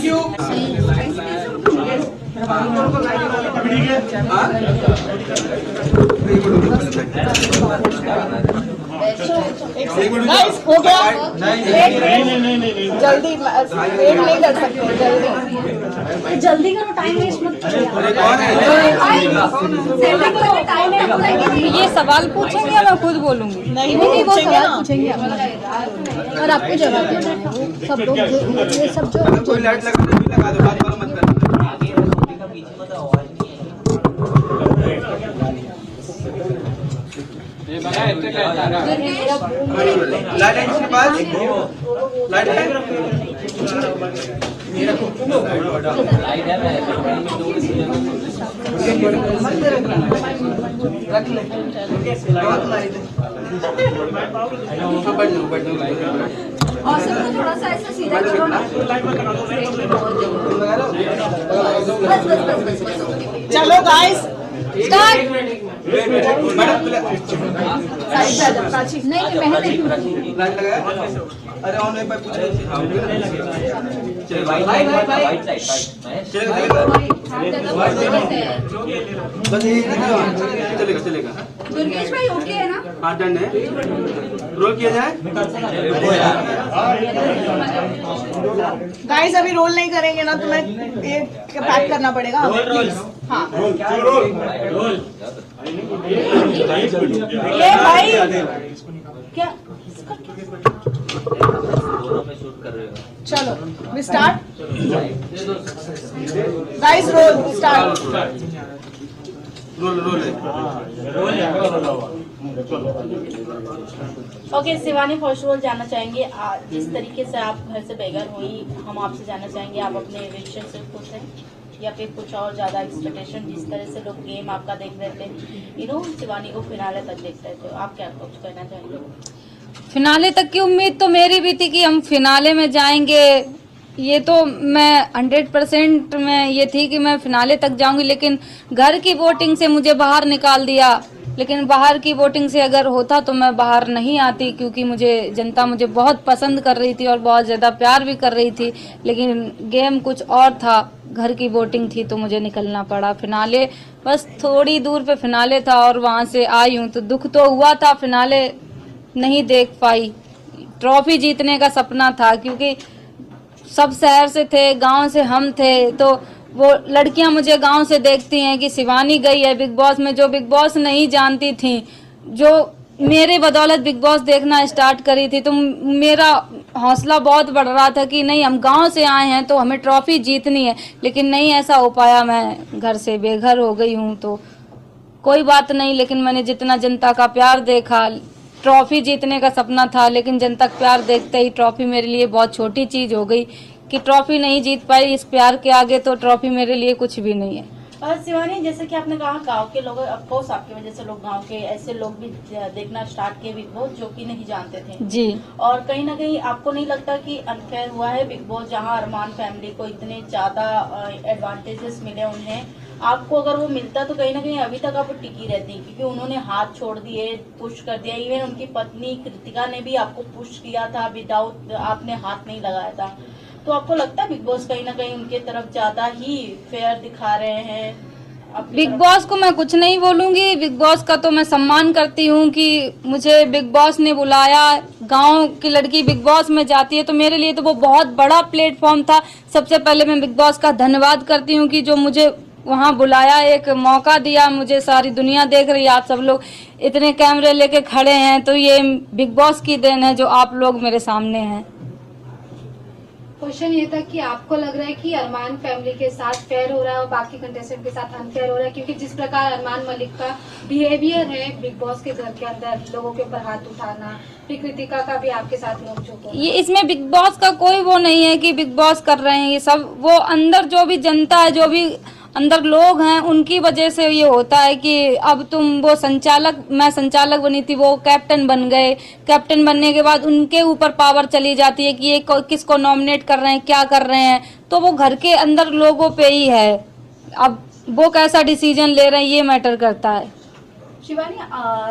Thank you. Guys हो गया। जल्दी वेट नहीं कर सकते, जल्दी करो, टाइम वेस्ट मत करो। ये सवाल पूछेंगे या मैं खुद बोलूंगी? नहीं नहीं वो पूछेंगे सवाल ना। पूछेंगे और आपको जवाब देना है। वो सब लोग ये सब जो कोई लाइट लगा दो, लगा दो, बात मत करना। लाइट है किसके पास? लाइट है? और सबको थोड़ा सा ऐसा सीधा करो ना। चलो गाइस स्टार्ट। नहीं मैं नहीं लाइट लगाया? अरे ऑन है, पूछ रहे थे। बस यही चलेगा चलेगा। दुर्गेश भाई ओके है ना? हाँ डन है। रोल किया जाए। गाइस अभी रोल नहीं करेंगे ना तो मैं ये पैक करना पड़ेगा प्लीज। हाँ ये भाई क्या चलो we start. Guys roll start. Roll roll है। Okay Shivani, first of all जानना चाहेंगे जिस तरीके से आप घर से बेघर हुई, हम आपसे जानना चाहेंगे आप अपने विषय से खुश हैं या फिर कुछ और ज्यादा एक्सपेक्टेशन? जिस तरह से लोग गेम आपका देख रहे थे, शिवानी को फिनाले तक देख रहे थे, आप क्या कुछ कहना चाहेंगे? फिनाले तक की उम्मीद तो मेरी भी थी कि हम फिनाले में जाएंगे। ये तो मैं 100% में ये थी कि मैं फिनाले तक जाऊंगी, लेकिन घर की वोटिंग से मुझे बाहर निकाल दिया। लेकिन बाहर की वोटिंग से अगर होता तो मैं बाहर नहीं आती, क्योंकि जनता मुझे बहुत पसंद कर रही थी और बहुत ज़्यादा प्यार भी कर रही थी। लेकिन गेम कुछ और था, घर की वोटिंग थी तो मुझे निकलना पड़ा। फिनाले बस थोड़ी दूर पे फिनाले था और वहाँ से आई हूँ, तो दुख तो हुआ था, फिनाले नहीं देख पाई। ट्रॉफी जीतने का सपना था, क्योंकि सब शहर से थे, गांव से हम थे, तो वो लड़कियां मुझे गांव से देखती हैं कि शिवानी गई है बिग बॉस में, जो बिग बॉस नहीं जानती थी, जो मेरे बदौलत बिग बॉस देखना स्टार्ट करी थी। तो मेरा हौसला बहुत बढ़ रहा था कि नहीं, हम गांव से आए हैं तो हमें ट्रॉफी जीतनी है। लेकिन नहीं ऐसा हो पाया, मैं घर से बेघर हो गई हूँ, तो कोई बात नहीं। लेकिन मैंने जितना जनता का प्यार देखा, ट्रॉफी जीतने का सपना था, लेकिन जनता का प्यार देखते ही ट्रॉफी मेरे लिए बहुत छोटी चीज़ हो गई कि ट्रॉफी नहीं जीत पाई। इस प्यार के आगे तो ट्रॉफी मेरे लिए कुछ भी नहीं है। और शिवानी, जैसे कि आपने कहा गांव के लोग, ऑफकोर्स आपकी वजह से लोग गांव के ऐसे लोग भी देखना स्टार्ट किए बिग बॉस जो कि नहीं जानते थे जी। और कहीं ना कहीं आपको नहीं लगता कि अनफेयर हुआ है बिग बॉस, जहां अरमान फैमिली को इतने ज्यादा एडवांटेजेस मिले उन्हें, आपको अगर वो मिलता तो कहीं ना कहीं अभी तक आप टिकी रहती, क्योंकि उन्होंने हाथ छोड़ दिए, पुश कर दिया। इवन उनकी पत्नी कृतिका ने भी आपको पुश किया था, विदाउट आपने हाथ नहीं लगाया था। तो आपको लगता है बिग बॉस कहीं ना कहीं उनके तरफ ज्यादा ही फेयर दिखा रहे हैं? बिग बॉस को मैं कुछ नहीं बोलूंगी, बिग बॉस का तो मैं सम्मान करती हूँ कि मुझे बिग बॉस ने बुलाया। गांव की लड़की बिग बॉस में जाती है तो मेरे लिए तो वो बहुत बड़ा प्लेटफॉर्म था। सबसे पहले मैं बिग बॉस का धन्यवाद करती हूँ कि जो मुझे वहाँ बुलाया, एक मौका दिया, मुझे सारी दुनिया देख रही है, आप सब लोग इतने कैमरे लेके खड़े हैं, तो ये बिग बॉस की देन है जो आप लोग मेरे सामने हैं। क्वेश्चन ये था कि आपको लग रहा है कि अरमान फैमिली के साथ फेयर हो रहा है और बाकी कंटेस्टेंट के साथ अनफेयर हो रहा है, क्योंकि जिस प्रकार अरमान मलिक का बिहेवियर है बिग बॉस के घर के अंदर, लोगों के ऊपर हाथ उठाना, फिर कृतिका का भी आपके साथ नोक-झोंक, ये इसमें बिग बॉस का कोई वो नहीं है कि बिग बॉस कर रहे हैं ये सब, वो अंदर जो भी जनता है, जो भी अंदर लोग हैं, उनकी वजह से ये होता है कि अब तुम वो संचालक, मैं संचालक बनी थी, वो कैप्टन बन गए। कैप्टन बनने के बाद उनके ऊपर पावर चली जाती है कि ये किसको नॉमिनेट कर रहे हैं, क्या कर रहे हैं, तो वो घर के अंदर लोगों पे ही है। अब वो कैसा डिसीजन ले रहे हैं ये मैटर करता है। शिवानी,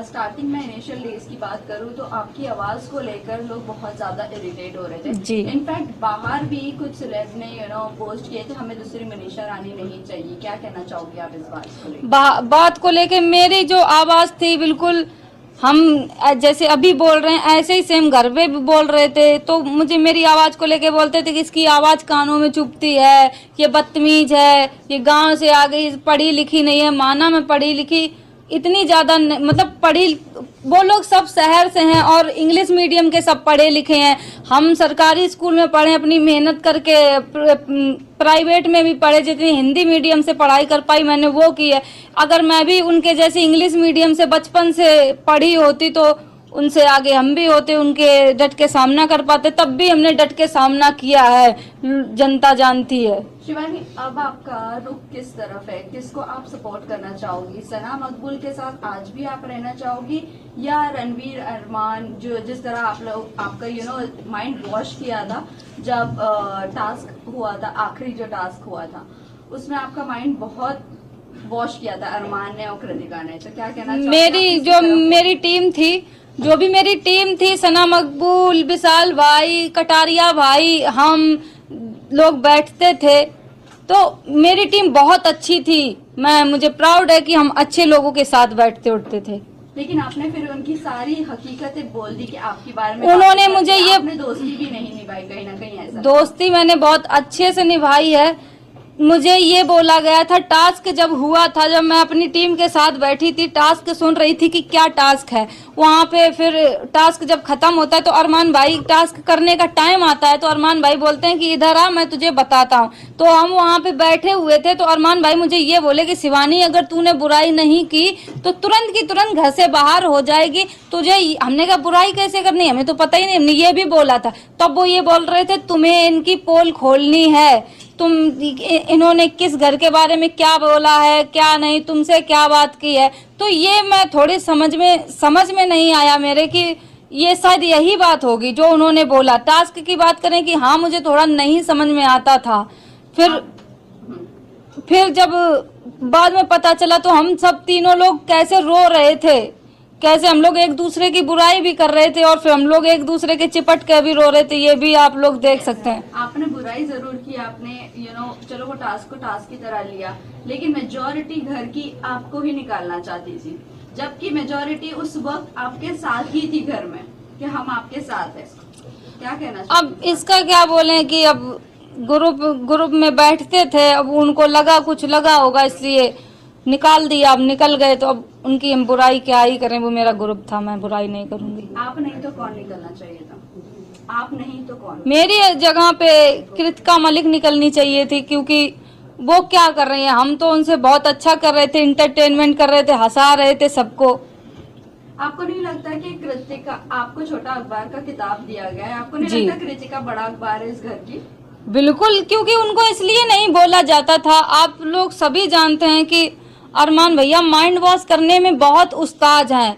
स्टार्टिंग में इनिशियल डेज की बात करूं तो आपकी आवाज को लेकर लोग बहुत ज्यादा इरिटेट हो रहे थे जी। इनफैक्ट बाहर भी कुछ सेलेब्स ने पोस्ट किए थे हमें दूसरी मनीषा रानी नहीं चाहिए। क्या कहना चाहोगे आप इस बात को लेकर? बात को लेके मेरी जो आवाज थी बिल्कुल हम जैसे अभी बोल रहे हैं ऐसे ही सेम घर पे भी बोल रहे थे, तो मुझे मेरी आवाज को लेके बोलते थे कि इसकी आवाज कानों में चुभती है, ये बदतमीज है, ये गांव से आ गई, पढ़ी लिखी नहीं है। माना मैं पढ़ी लिखी इतनी ज्यादा मतलब पढ़ी, वो लोग सब शहर से हैं और इंग्लिश मीडियम के सब पढ़े लिखे हैं। हम सरकारी स्कूल में पढ़े, अपनी मेहनत करके, प्राइवेट में भी पढ़े, जितनी हिंदी मीडियम से पढ़ाई कर पाई मैंने वो की है। अगर मैं भी उनके जैसे इंग्लिश मीडियम से बचपन से पढ़ी होती तो उनसे आगे हम भी होते, उनके डट के सामना कर पाते। तब भी हमने डट के सामना किया है, जनता जानती है। शिवानी, अब आपका रुख किस तरफ है? किसको आप सपोर्ट करना चाहोगी? सना मकबूल के साथ आज भी आप रहना चाहोगी या रणवीर अरमान, जो जिस तरह आप लोग आपका माइंड वॉश किया था जब टास्क हुआ था, आखिरी जो टास्क हुआ था उसमें आपका माइंड बहुत वॉश किया था अरमान ने और कृतिका ने, तो क्या कहना चाहोगे? मेरी टीम थी, जो भी मेरी टीम थी, सना मकबूल, विशाल भाई, कटारिया भाई, हम लोग बैठते थे, तो मेरी टीम बहुत अच्छी थी। मुझे प्राउड है कि हम अच्छे लोगों के साथ बैठते उठते थे। लेकिन आपने फिर उनकी सारी हकीकतें बोल दी कि आपके बारे में उन्होंने मुझे ये आपने दोस्ती भी नहीं निभाई, कहीं ना कहीं ऐसा। दोस्ती मैंने बहुत अच्छे से निभाई है। मुझे ये बोला गया था, टास्क जब हुआ था, जब मैं अपनी टीम के साथ बैठी थी, टास्क सुन रही थी कि क्या टास्क है, वहाँ पे फिर टास्क जब खत्म होता है तो अरमान भाई, टास्क करने का टाइम आता है तो अरमान भाई बोलते हैं कि इधर आ, मैं तुझे बताता हूँ। तो हम वहाँ पे बैठे हुए थे तो अरमान भाई मुझे ये बोले कि शिवानी, अगर तूने बुराई नहीं की तो तुरंत की तुरंत घर से बाहर हो जाएगी तुझे। हमने कहा बुराई कैसे करनी, हमें तो पता ही नहीं, हमने ये भी बोला था। तब वो ये बोल रहे थे तुम्हें इनकी पोल खोलनी है, तुम इन्होंने किस घर के बारे में क्या बोला है, क्या नहीं, तुमसे क्या बात की है। तो ये मैं थोड़ी समझ में नहीं आया मेरे कि ये शायद यही बात होगी जो उन्होंने बोला। टास्क की बात करें कि हाँ, मुझे थोड़ा नहीं समझ में आता था। फिर जब बाद में पता चला तो हम सब तीनों लोग कैसे रो रहे थे, कैसे हम लोग एक दूसरे की बुराई भी कर रहे थे और फिर हम लोग एक दूसरे के चिपट के भी रो रहे थे। ये भी आप लोग देख सकते हैं। आपने बुराई जरूर की, आपने चलो वो टास्क को टास्क की तरह लिया, लेकिन मेजॉरिटी घर की आपको ही निकालना चाहती थी, जबकि मेजॉरिटी उस वक्त आपके साथ ही थी घर में कि हम आपके साथ हैं। क्या कहना चाहिए? अब इसका क्या बोले कि अब ग्रुप में बैठते थे, अब उनको लगा, कुछ लगा होगा इसलिए निकाल दिया। अब निकल गए तो अब उनकी हम बुराई क्या ही करें, वो मेरा ग्रुप था, मैं बुराई नहीं करूंगी। आप नहीं तो कौन निकलना चाहिए था? आप नहीं तो कौन? मेरी जगह पे कृतिका मलिक निकलनी चाहिए थी, क्योंकि वो क्या कर रही है, हम तो उनसे बहुत अच्छा कर रहे थे, इंटरटेनमेंट कर रहे थे, हंसा रहे थे सबको। आपको नहीं लगता कि कृतिका, आपको छोटा अखबार का किताब दिया गया है, आपको नहीं जी। लगता कृतिका बड़ा अखबार है इस घर की? बिल्कुल, क्योंकि उनको इसलिए नहीं बोला जाता था। आप लोग सभी जानते हैं कि अरमान भैया माइंड वॉश करने में बहुत उस्ताद हैं,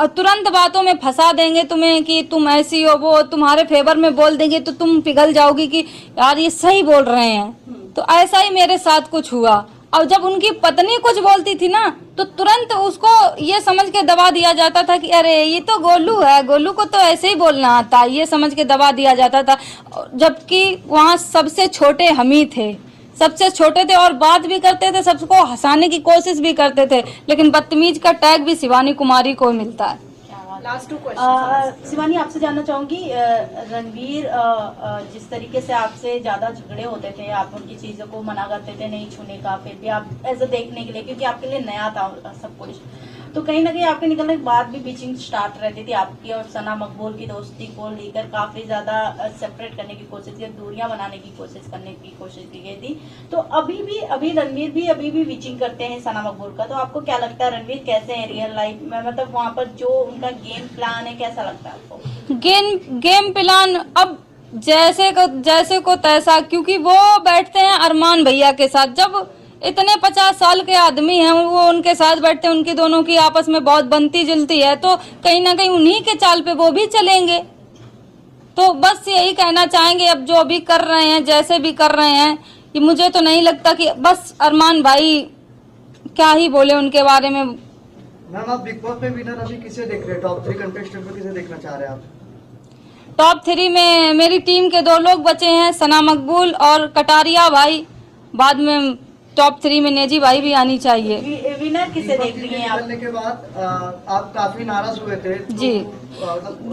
तुरंत बातों में फंसा देंगे तुम्हें कि तुम ऐसी हो, वो तुम्हारे फेवर में बोल देंगे तो तुम पिघल जाओगी कि यार ये सही बोल रहे हैं। तो ऐसा ही मेरे साथ कुछ हुआ। और जब उनकी पत्नी कुछ बोलती थी ना तो तुरंत उसको ये समझ के दबा दिया जाता था कि अरे ये तो गोलू है, गोलू को तो ऐसे ही बोलना आता, ये समझ के दबा दिया जाता था। जबकि वहाँ सबसे छोटे हम ही थे, सबसे छोटे थे और बात भी करते थे, सबको हंसाने की कोशिश भी करते थे, लेकिन बदतमीज का टैग भी शिवानी कुमारी को मिलता है। Last 2 question. शिवानी, आपसे जानना चाहूंगी, रणवीर जिस तरीके से आपसे ज्यादा झगड़े होते थे, आप उनकी चीजों को मना करते थे नहीं छूने का, फिर भी आप ऐसा देखने के लिए, क्योंकि आपके लिए नया था सब कुछ, तो कहीं ना कहीं आपके निकलने के बाद भी बीचिंग स्टार्ट रहती थी आपकी और सना मकबूल की दोस्ती को लेकर काफी ज्यादा सेपरेट करने की कोशिश की, दूरियां बनाने की कोशिश की गई थी। तो अभी रणवीर भी अभी भी बीचिंग करते हैं सना मकबूल का, तो आपको क्या लगता है रणवीर कैसे है रियल लाइफ में, मतलब वहाँ पर जो उनका गेम प्लान है कैसा लगता है आपको? गेम प्लान अब जैसे को तैसा, क्योंकि वो बैठते हैं अरमान भैया के साथ। जब इतने 50 साल के आदमी हैं, वो उनके साथ बैठते हैं, उनकी दोनों की आपस में बहुत बनती जुलती है, तो कहीं ना कहीं उन्हीं के चाल पे वो भी चलेंगे। तो बस यही कहना चाहेंगे, अब जो भी कर रहे हैं, जैसे भी कर रहे हैं, कि मुझे तो नहीं लगता कि बस अरमान भाई क्या ही बोले उनके बारे में, मैम आप बिग बॉस में विनर अभी किसे देख रहे हैं? टॉप 3 कंटेस्टेंट में किसे देखना चाह रहे हैं आप? टॉप 3 में मेरी टीम के 2 लोग बचे हैं, सना मकबूल और कटारिया भाई। बाद में टॉप 3 में नेजी भाई भी आनी चाहिए। विनर किसे देख रही हैं आप? निकलने के बाद आप काफी नाराज हुए थे तो, जी।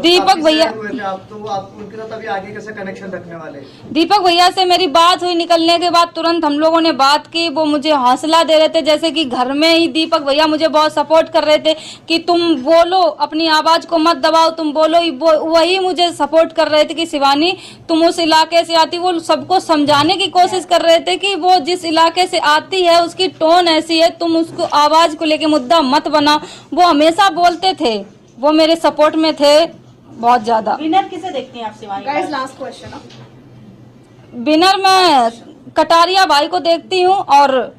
दीपक भैया हुए थे आप, तो आप उनके साथ अभी आगे कैसे कनेक्शन रखने वाले? दीपक भैया से मेरी बात हुई, निकलने के बाद तुरंत हम लोगों ने बात की। वो मुझे हौसला दे रहे थे, जैसे कि घर में ही दीपक भैया मुझे बहुत सपोर्ट कर रहे थे कि तुम बोलो, अपनी आवाज को मत दबाओ, तुम बोलो। वही मुझे सपोर्ट कर रहे थे कि शिवानी तुम उस इलाके से आती। वो सबको समझाने की कोशिश कर रहे थे कि वो जिस इलाके से आती है उसकी टोन ऐसी है, तुम उसको आवाज को लेके मुद्दा मत बनाओ। वो हमेशा बोलते थे, वो मेरे सपोर्ट में थे बहुत ज्यादा। विनर किसे देखती हैं आप Shivani? Guys last question. Winner मैं कटारिया भाई को देखती हूँ, और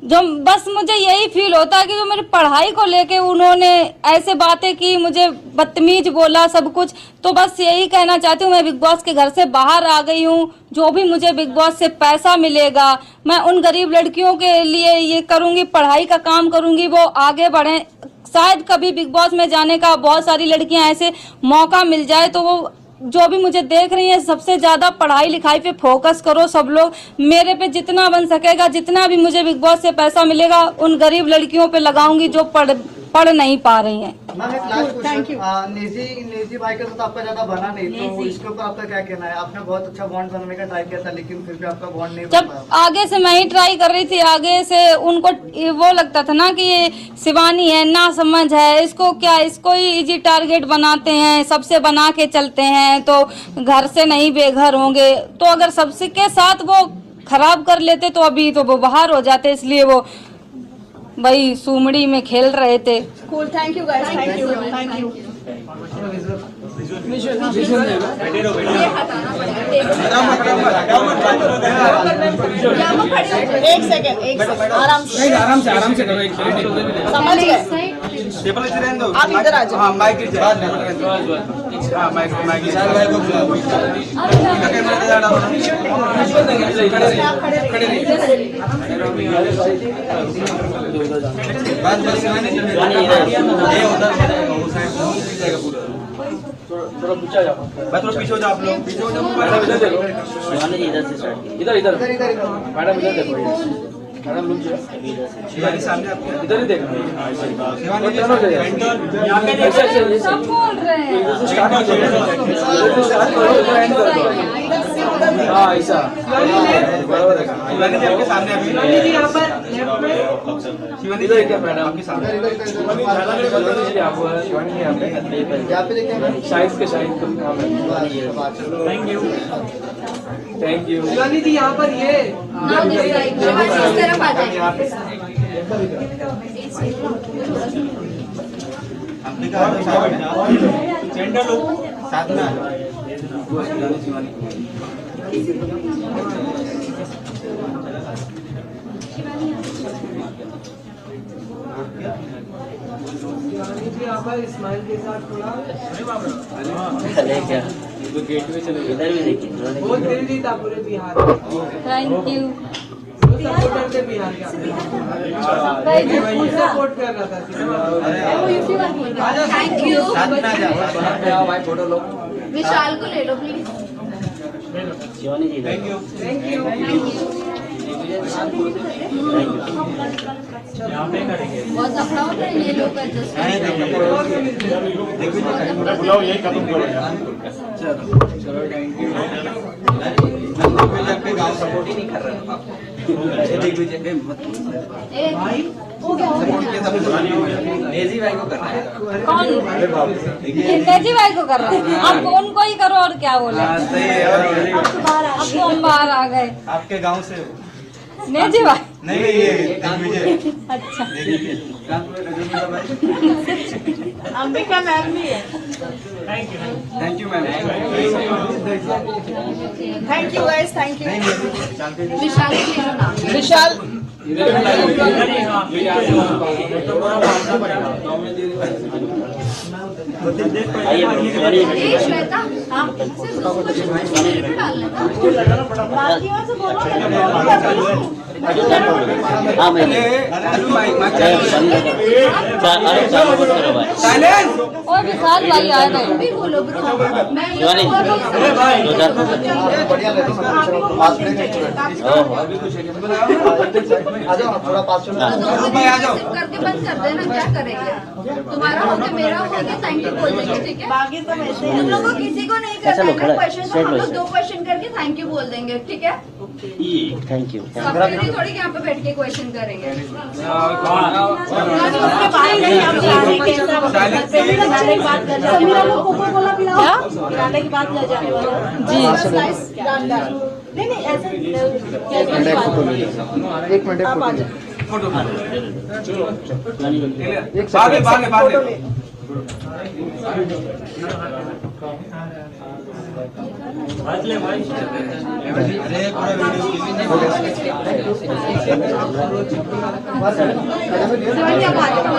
जो बस मुझे यही फील होता है कि जो मेरी पढ़ाई को लेके उन्होंने ऐसे बातें की, मुझे बदतमीज बोला सब कुछ, तो बस यही कहना चाहती हूँ मैं बिग बॉस के घर से बाहर आ गई हूँ। जो भी मुझे बिग बॉस से पैसा मिलेगा मैं उन गरीब लड़कियों के लिए ये करूँगी, पढ़ाई का काम करूँगी, वो आगे बढ़ें। शायद कभी बिग बॉस में जाने का बहुत सारी लड़कियां ऐसे मौका मिल जाए, तो वो जो भी मुझे देख रही हैं सबसे ज्यादा पढ़ाई लिखाई पे फोकस करो सब लोग। मेरे पे जितना बन सकेगा, जितना भी मुझे बिग बॉस से पैसा मिलेगा उन गरीब लड़कियों पे लगाऊंगी जो पढ़ नहीं पा रही हैं। मैम एक लास्ट क्वेश्चन, नेजी भाई के साथ आपका ज्यादा बना नहीं, तो इसके ऊपर आपका क्या कहना है? आपने बहुत अच्छा बॉन्ड बनाने का ट्राई किया था, लेकिन फिर भी आपका बॉन्ड नहीं बन जब पाया। आगे से मैं ही ट्राई कर रही थी, आगे से उनको वो लगता था ना कि ये शिवानी है, ना समझ है, इसको क्या, इसको ही इजी टारगेट बनाते हैं, सबसे बना के चलते हैं तो घर से नहीं बेघर होंगे। तो अगर सबसे के साथ वो खराब कर लेते तो अभी तो वो बाहर हो जाते, इसलिए वो वही सुमड़ी में खेल रहे थे। Cool, thank you guys, thank you, thank you. एक सेकंड, आराम से करो, एक सेकंड। समझ गए? टेबल इधर रहने दो। आप इधर आ जाओ। हाँ माइक इधर। हाँ माइक थोड़ा पीछे हो जाओ आप लोग, पीछे हो जाओ। मैडम इधर देखो, इधर से स्टार्ट, इधर इधर मैडम इधर देखो, मैडम लोग शिवानी सामने आपके इधर ही देखो। शिवानी यहाँ पे देखो, सब बोल रहे हैं। हाँ ऐसा शिवानी जी आपके सामने, अभी शिवानी जी यहाँ पर, शिवानी जी क्या मैडम आपके सामने, शिवानी यहाँ पे देखिए, शाहिद के शाहिद, थैंक यू शिवानी जी यहाँ पर, ये सेंटर लोग साथ में यहाँ पर इस्माइल के साथ थोड़ा क्या गेटवे चले इधर भी देखिए, बहुत तेरी जीत था पूरे बिहार। Thank you. सपोर्टर थे बिहार के, सपोर्ट कर रहा था। Thank you. भाई फोटो लो, विशाल को ले लो please. Shivani ji thank you, thank you. बहुत अपना होता है ये लोग बुलाओ, यही खत्म करो यार। चलो थैंक यू। आपके गांव सपोर्ट ही नहीं कर रहे हैं आप। भाई नेजी भाई को कर रहा है। कौन? नेजी भाई को कर रहा है। आप उनको ही करो और क्या बोले। अब तो हम बाहर आ गए। आपके गांव से नेजी भाई नहीं, ये अच्छा। अंबिका मैम भी है। Thank you ma'am, thank you guys, thank you. Vishal को ले लो ना। विशाल श्वेता, हाँ सिर्फ 2 डालना था। बाकी से बोलो। हाँ मैं और विशाल भाई आ गए। भी बोलो ब्रो, मैं ये शिवानी, बोल रही हूँ। 2000 बढ़िया ले लो पास में आ जाओ थोड़ा पास में करके बंद कर देना, क्या करेंगे? तुम्हारा हो गया, मेरा हो गया, थैंक यू बोल देंगे, ठीक है? बाकी तो वैसे ही हम लोग को किसी को नहीं ऐसा करना लो, खड़ा है है, क्वेश्चन, तो straight हम लो लोग इसे। 2 क्वेश्चन करके थैंक यू बोल देंगे, ठीक है? Thank you. सबके लिए थोड़ी यहाँ पे बैठ के क्वेश्चन करेंगे। उसके बाद नहीं हम जाने कैसा फिनाले की बात कर जाने वाला फिनाले की बात ले जाने वाला नहीं नहीं ऐसे एक मिनट आप आ जाओ। शिवानी, आप आ जाओ।